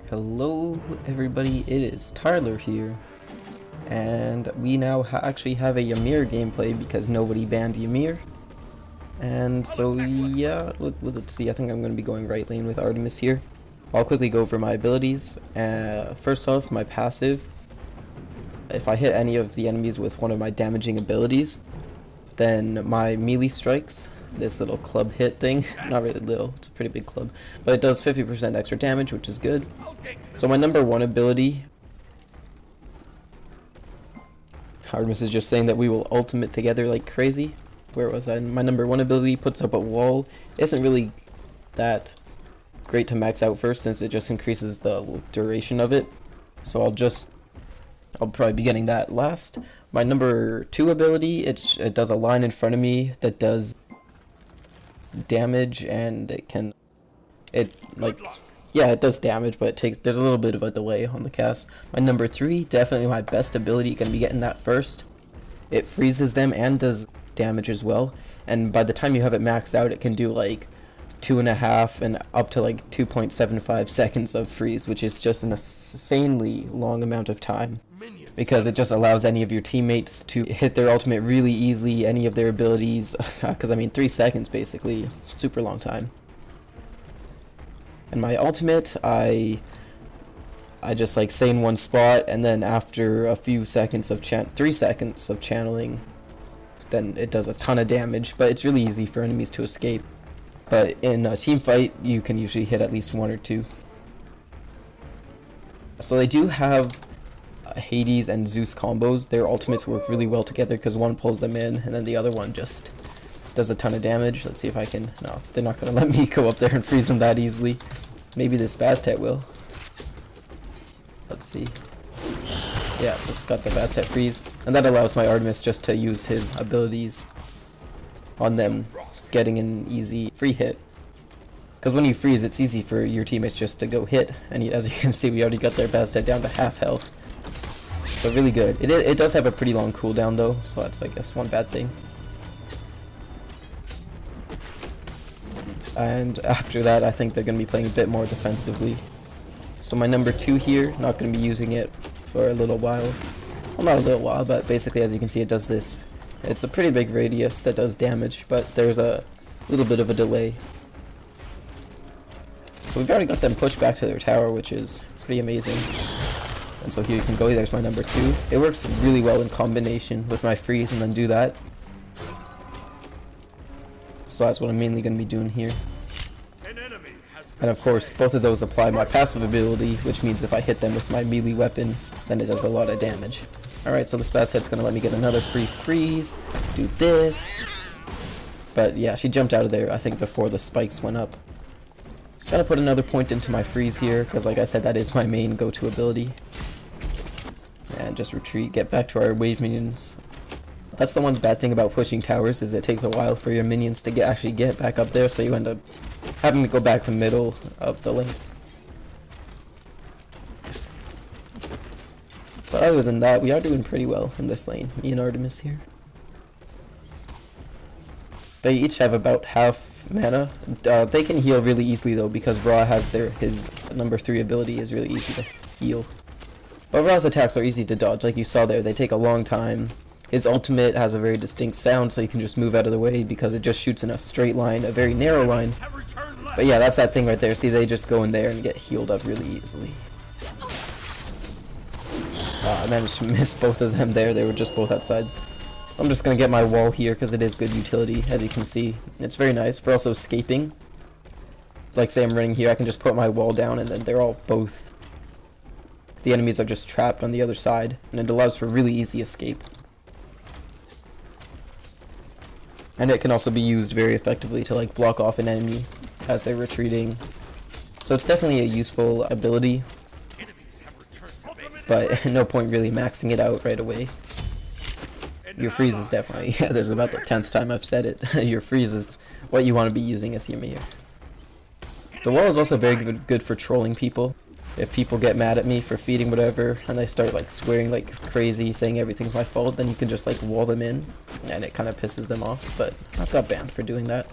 Hello everybody, it is Tyler here, and we now actually have a Ymir gameplay because nobody banned Ymir. And so yeah, let's see, I think I'm going to be going right lane with Artemis here. I'll quickly go over my abilities. First off, my passive. If I hit any of the enemies with one of my damaging abilities, then my melee strikes, this little club hit thing, not really little, it's a pretty big club, but it does 50% extra damage, which is good. So my number one ability, Artemis is just saying that we will ultimate together like crazy. Where was I? My number one ability puts up a wall. It isn't really that great to max out first since it just increases the duration of it. So I'll probably be getting that last. My number two ability, it does a line in front of me that does damage, and it does damage, but there's a little bit of a delay on the cast. My number three, definitely my best ability, gonna be getting that first. It freezes them and does damage as well, and by the time you have it maxed out, it can do like 2.5 and up to like 2.75 seconds of freeze, which is just an insanely long amount of time, because it just allows any of your teammates to hit their ultimate really easily, any of their abilities, because I mean 3 seconds basically, super long time. And my ultimate, I just like stay in one spot, and then after a few seconds of 3 seconds of channeling, then it does a ton of damage, but it's really easy for enemies to escape. But in a team fight, you can usually hit at least 1 or 2. So they do have Hades and Zeus combos. Their ultimates work really well together because one pulls them in and then the other one just does a ton of damage. Let's see if I can... No, they're not going to let me go up there and freeze them that easily. Maybe this Bastet will. Let's see. Yeah, just got the Bastet freeze. And that allows my Artemis just to use his abilities on them, getting an easy free hit. Because when you freeze, it's easy for your teammates just to go hit. And as you can see, we already got their Bastet down to half health. So really good. It does have a pretty long cooldown though, so that's I guess one bad thing. And after that, I think they're going to be playing a bit more defensively. So my number two here, not going to be using it for a little while. Well, not a little while, but basically as you can see, it does this. It's a pretty big radius that does damage, but there's a little bit of a delay. So we've already got them pushed back to their tower, which is pretty amazing. And so here you can go, there's my number two. It works really well in combination with my freeze and then do that. So that's what I'm mainly going to be doing here. And of course, both of those apply my passive ability, which means if I hit them with my melee weapon, then it does a lot of damage. Alright, so the Bastet's going to let me get another free freeze, do this. But yeah, she jumped out of there, I think, before the spikes went up. Gotta put another point into my freeze here, because like I said, that is my main go-to ability. And just retreat, get back to our wave minions. That's the one bad thing about pushing towers, is it takes a while for your minions to actually get back up there, so you end up having to go back to middle of the lane. But other than that, we are doing pretty well in this lane, me and Artemis here. They each have about half mana. They can heal really easily though, because Ra has his number 3 ability is really easy to heal. But Ra's attacks are easy to dodge, like you saw there, they take a long time. His ultimate has a very distinct sound, so you can just move out of the way because it just shoots in a straight line, a very narrow line. But yeah, that's that thing right there. See, they just go in there and get healed up really easily. I managed to miss both of them there, they were just both outside. I'm just going to get my wall here because it is good utility, as you can see. It's very nice for also escaping. Like say I'm running here, I can just put my wall down and then they're all both... The enemies are just trapped on the other side, and it allows for really easy escape. And it can also be used very effectively to like block off an enemy as they're retreating. So it's definitely a useful ability, but no point really maxing it out right away. Your freeze is definitely, yeah, this is about the 10th time I've said it, your freeze is what you want to be using as Ymir. The wall is also very good for trolling people. If people get mad at me for feeding whatever, and they start like swearing like crazy, saying everything's my fault, then you can just like wall them in, and it kind of pisses them off, but I've got banned for doing that.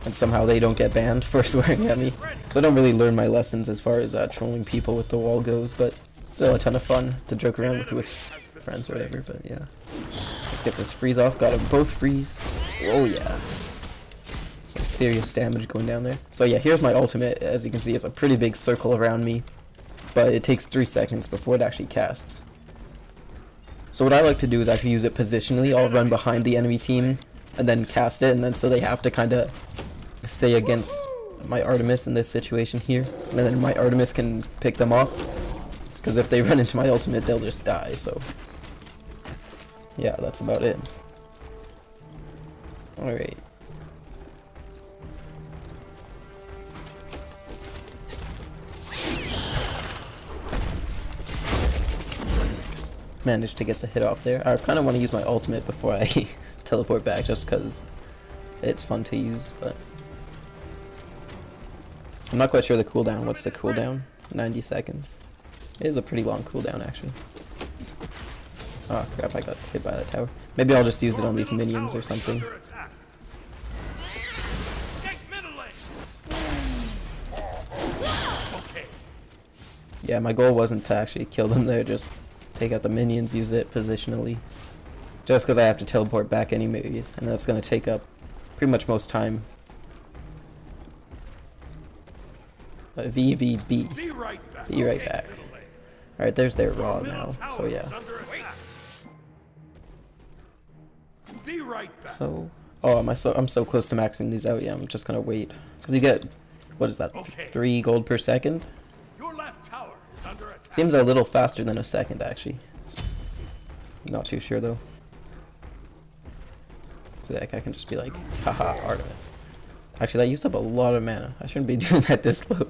and somehow they don't get banned for swearing at me. So I don't really learn my lessons as far as trolling people with the wall goes, but still a ton of fun to joke around with friends or whatever. But yeah, let's get this freeze off. Got them both freeze. Oh yeah, some serious damage going down there. So yeah, here's my ultimate. As you can see, it's a pretty big circle around me, but it takes 3 seconds before it actually casts. So what I like to do is actually use it positionally. I'll run behind the enemy team and then cast it, and then so they have to kind of stay against my Artemis in this situation here, and then my Artemis can pick them off, because if they run into my ultimate they'll just die. So yeah, that's about it. Alright. Managed to get the hit off there. I kind of want to use my ultimate before I teleport back, just because it's fun to use, but I'm not quite sure the cooldown. What's the cooldown? 90 seconds. It is a pretty long cooldown, actually. Oh crap, I got hit by that tower. Maybe I'll just use it on these minions or something. Yeah, my goal wasn't to actually kill them there, just take out the minions, use it positionally. Just because I have to teleport back anyways, and that's going to take up pretty much most time. VVB. Be right back. Alright, there's their raw now, so yeah. So, oh, I'm so close to maxing these out. Yeah, I'm just gonna wait, because you get, what is that, 3 gold per second? Seems a little faster than a second, actually. Not too sure though. So that I can just be like, haha, Artemis. Actually, that used up a lot of mana. I shouldn't be doing that this low.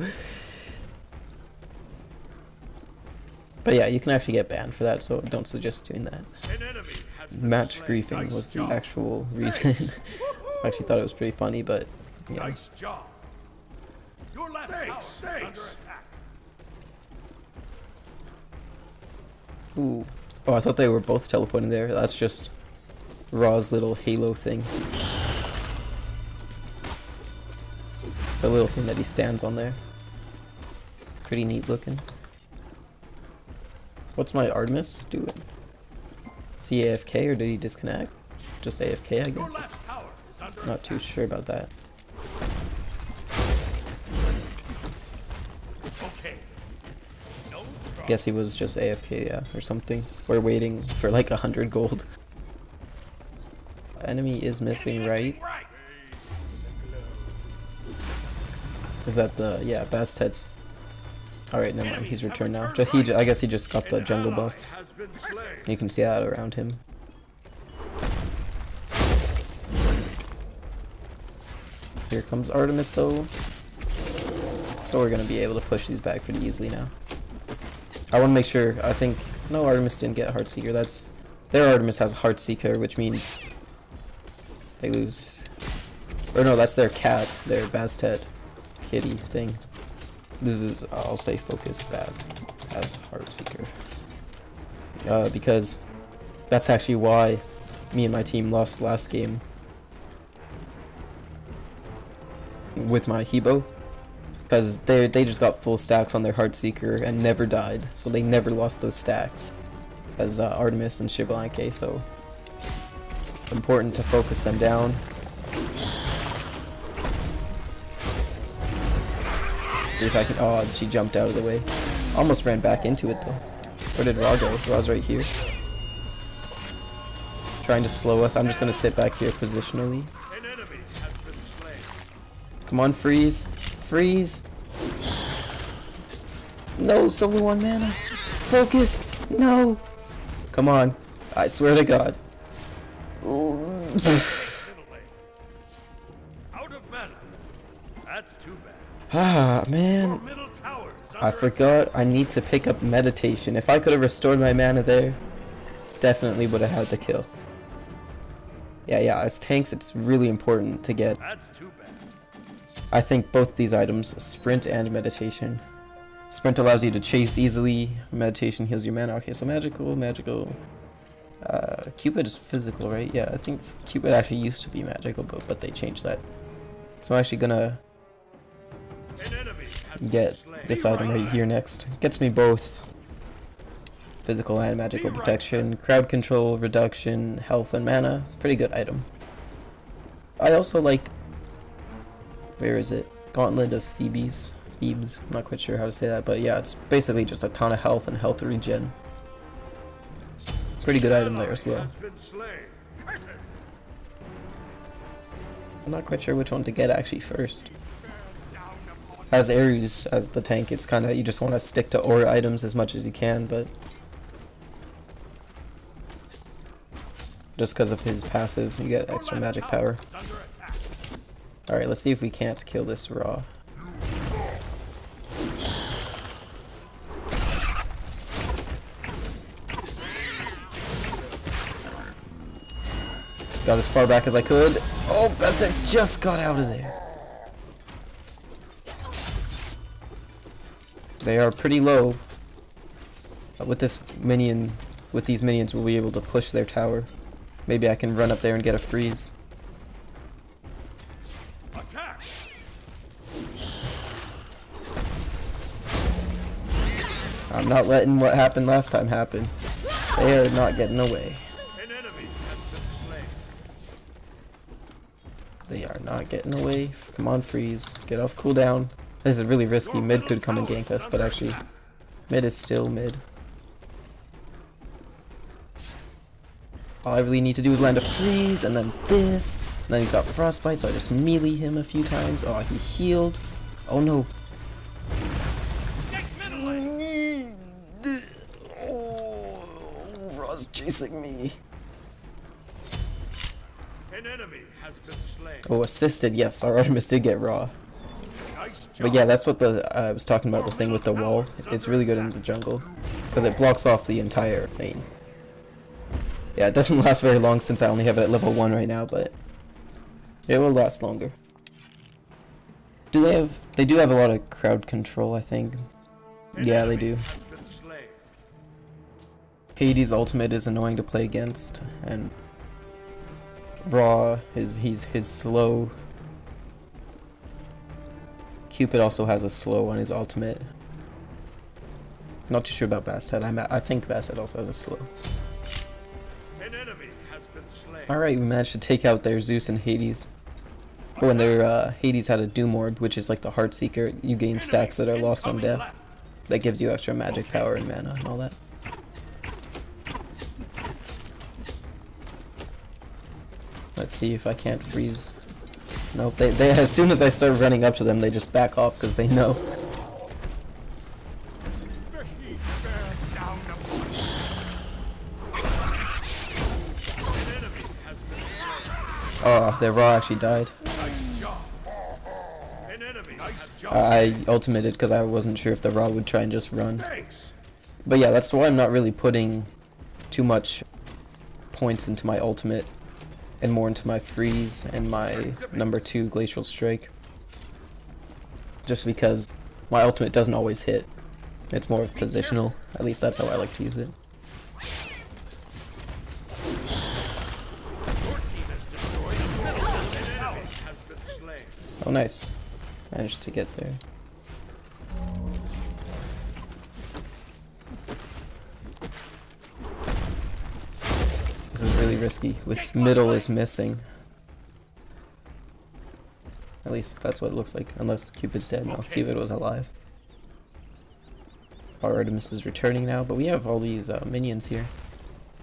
But yeah, you can actually get banned for that, so don't suggest doing that. Match griefing was the actual reason. I actually thought it was pretty funny, but yeah. Nice job. Your left tower is under attack. Ooh. Oh, I thought they were both teleporting there. That's just Raw's little halo thing. The little thing that he stands on there. Pretty neat looking. What's my Artemis doing? Is he AFK or did he disconnect? Just AFK, I guess. Not too sure about that. Guess he was just AFK, yeah, or something. We're waiting for like 100 gold. Enemy is missing, right? Is that the, yeah, Bastet's. Alright, never mind, he's returned now. I guess he just got the jungle buff. You can see that around him. Here comes Artemis though. So we're gonna be able to push these back pretty easily now. I want to make sure, I think, no, Artemis didn't get Heartseeker. That's, their Artemis has Heartseeker, which means they lose. Or no, that's their cat, their Bastet kitty thing. Loses, I'll say focus Baz as Heartseeker. Because that's actually why me and my team lost last game with my Hebo. Because they just got full stacks on their Heartseeker and never died, so they never lost those stacks as Artemis and Shibalanke, so important to focus them down. See if I can, oh, she jumped out of the way. Almost ran back into it though. Where did Ra go? Ra's right here. Trying to slow us. I'm just going to sit back here positionally. Come on, freeze. Freeze. No, solo 1 mana. Focus. No. Come on. I swear to God. Out of mana. That's too bad. Ah, man. I forgot I need to pick up meditation. If I could have restored my mana there, definitely would have had the kill. Yeah, as tanks it's really important to get. That's too bad. I think both these items, sprint and meditation. Sprint allows you to chase easily, meditation heals your mana. Okay, so magical. Cupid is physical, right? Yeah, I think Cupid actually used to be magical, but they changed that. So I'm actually gonna get this item right here next. Gets me both physical and magical protection, crowd control, reduction, health, and mana. Pretty good item. I also like, where is it? Gauntlet of Thebes. Thebes. I'm not quite sure how to say that, but yeah, it's basically just a ton of health and health regen. Pretty good item there as well. I'm not quite sure which one to get actually first. As Ares, as the tank, it's kind of, you just want to stick to aura items as much as you can, but just because of his passive, you get extra magic power. Alright, let's see if we can't kill this raw. Got as far back as I could. Oh, Bastet just got out of there. They are pretty low. With this minion, with these minions, we'll be able to push their tower. Maybe I can run up there and get a freeze. Attack. I'm not letting what happened last time happen. They are not getting away. An enemy has been slain. They are not getting away. Come on, freeze. Get off cooldown. This is really risky. Mid could come and gank us, but actually, mid is still mid. All I really need to do is land a freeze, and then this. And then he's got frostbite, so I just melee him a few times. Oh, he healed. Oh no. Oh, Raw's chasing me. An enemy has been slain. Oh, assisted. Yes, our Artemis did get Raw. Nice job. But yeah, that's what I was talking about, the thing with the wall. It's really good in the jungle, because it blocks off the entire lane. Yeah, it doesn't last very long since I only have it at level 1 right now, but it will last longer. They do have a lot of crowd control, I think. Yeah, they do. Hades' ultimate is annoying to play against, and Raw he's slow. Cupid also has a slow on his ultimate. Not too sure about Bastet. I think Bastet also has a slow. Alright, we managed to take out their Zeus and Hades. Oh, and their Hades had a Doom Orb, which is like the Heart Seeker. You gain stacks that are lost on death. That gives you extra magic power and mana and all that. Let's see if I can't freeze. Nope, they as soon as I start running up to them, they just back off because they know. Oh, their Raw actually died. I ultimated because I wasn't sure if the Raw would try and just run. But yeah, that's why I'm not really putting too much points into my ultimate and more into my freeze and my number 2 glacial strike. Just because my ultimate doesn't always hit. It's more of positional. At least that's how I like to use it. Oh, nice. Managed to get there. This is really risky. With middle is missing. At least that's what it looks like. Unless Cupid's dead. No, Cupid was alive. Our Artemis is returning now, but we have all these minions here.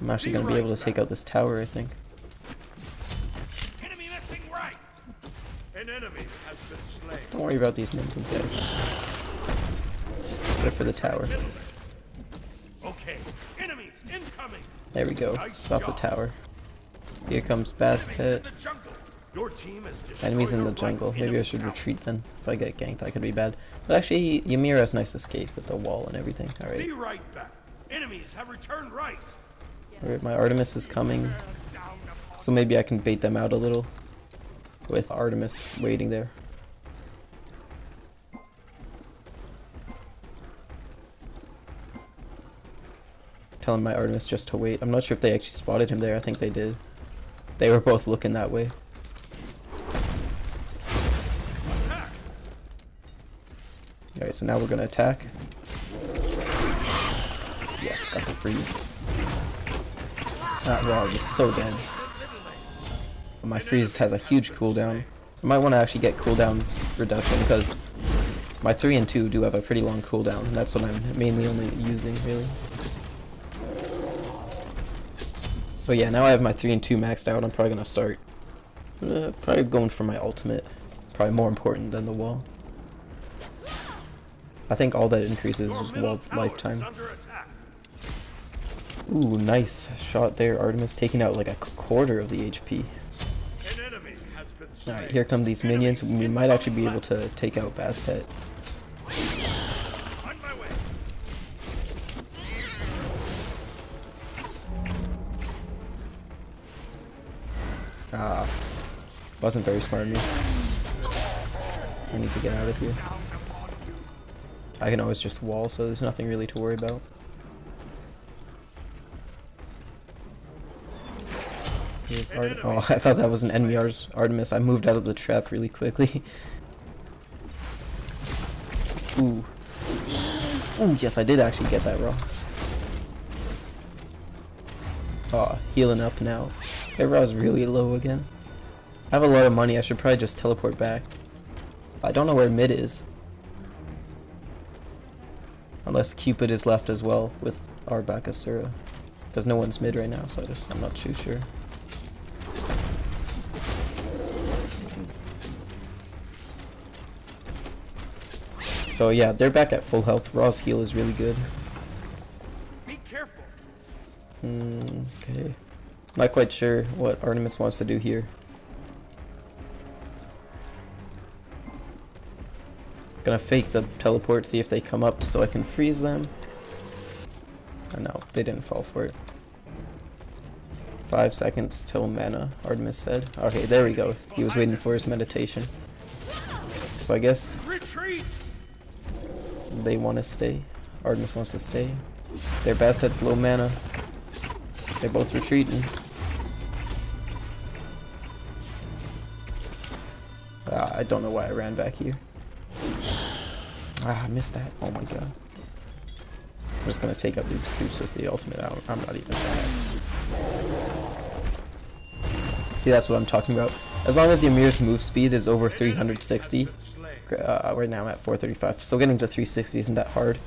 I'm actually going to be able to take out this tower, I think. Don't worry about these minions, guys. Go for the tower. Okay, enemies incoming. There we go. Stop the tower. Here comes Bastet. Enemies in the jungle. Maybe I should retreat then. If I get ganked, that could be bad. But actually, Ymir has nice escape with the wall and everything. Alright. Be right back. Enemies have returned right. Alright, my Artemis is coming. So maybe I can bait them out a little. With Artemis waiting there. Telling my Artemis just to wait. I'm not sure if they actually spotted him there. I think they did. They were both looking that way. Alright, so now we're gonna attack. Yes, got the freeze. That Raw is so dead. But my freeze has a huge cooldown. I might want to actually get cooldown reduction because my 3 and 2 do have a pretty long cooldown. And that's what I'm mainly only using, really. So yeah, now I have my 3 and 2 maxed out. I'm probably gonna start probably going for my ultimate. Probably more important than the wall. I think all that increases is wall lifetime. Ooh, nice shot there. Artemis taking out like a quarter of the HP. Alright, here come these minions. We might actually be able to take out Bastet. Ah, wasn't very smart of me. I need to get out of here. I can always just wall, so there's nothing really to worry about. Oh, I thought that was an enemy Artemis. I moved out of the trap really quickly. Ooh. Ooh, yes, I did actually get that raw. Oh, healing up now. Their raw is really low again. I have a lot of money. I should probably just teleport back. I don't know where mid is. Unless Cupid is left as well with our Bakasura. Because no one's mid right now, so I'm not too sure. So yeah, they're back at full health. Raw's heal is really good. Be careful. Okay. Not quite sure what Artemis wants to do here. Gonna fake the teleport, see if they come up so I can freeze them. Oh no, they didn't fall for it. 5 seconds till mana, Artemis said. Okay, there we go. He was waiting for his meditation. So I guess they want to stay. Artemis wants to stay. Their Basset's low mana. They're both retreating. I don't know why I ran back here. I missed that. Oh my god. I'm just gonna take up these creeps with the ultimate out. I'm not even bad. See, that's what I'm talking about. As long as Ymir's move speed is over 360, right now I'm at 435, so getting to 360 isn't that hard.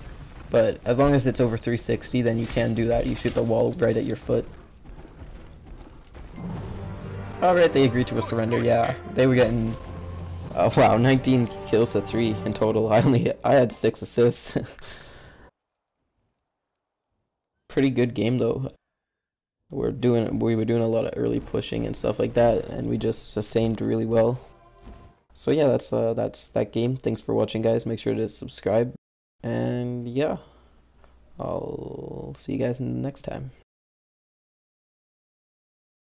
But as long as it's over 360, then you can do that. You shoot the wall right at your foot. Alright, they agreed to a surrender. Yeah, they were getting... wow, 19 kills to 3 in total. I had 6 assists. Pretty good game though. We were doing a lot of early pushing and stuff like that, and we just sustained really well. So yeah, that's that game. Thanks for watching, guys. Make sure to subscribe, and yeah, I'll see you guys next time.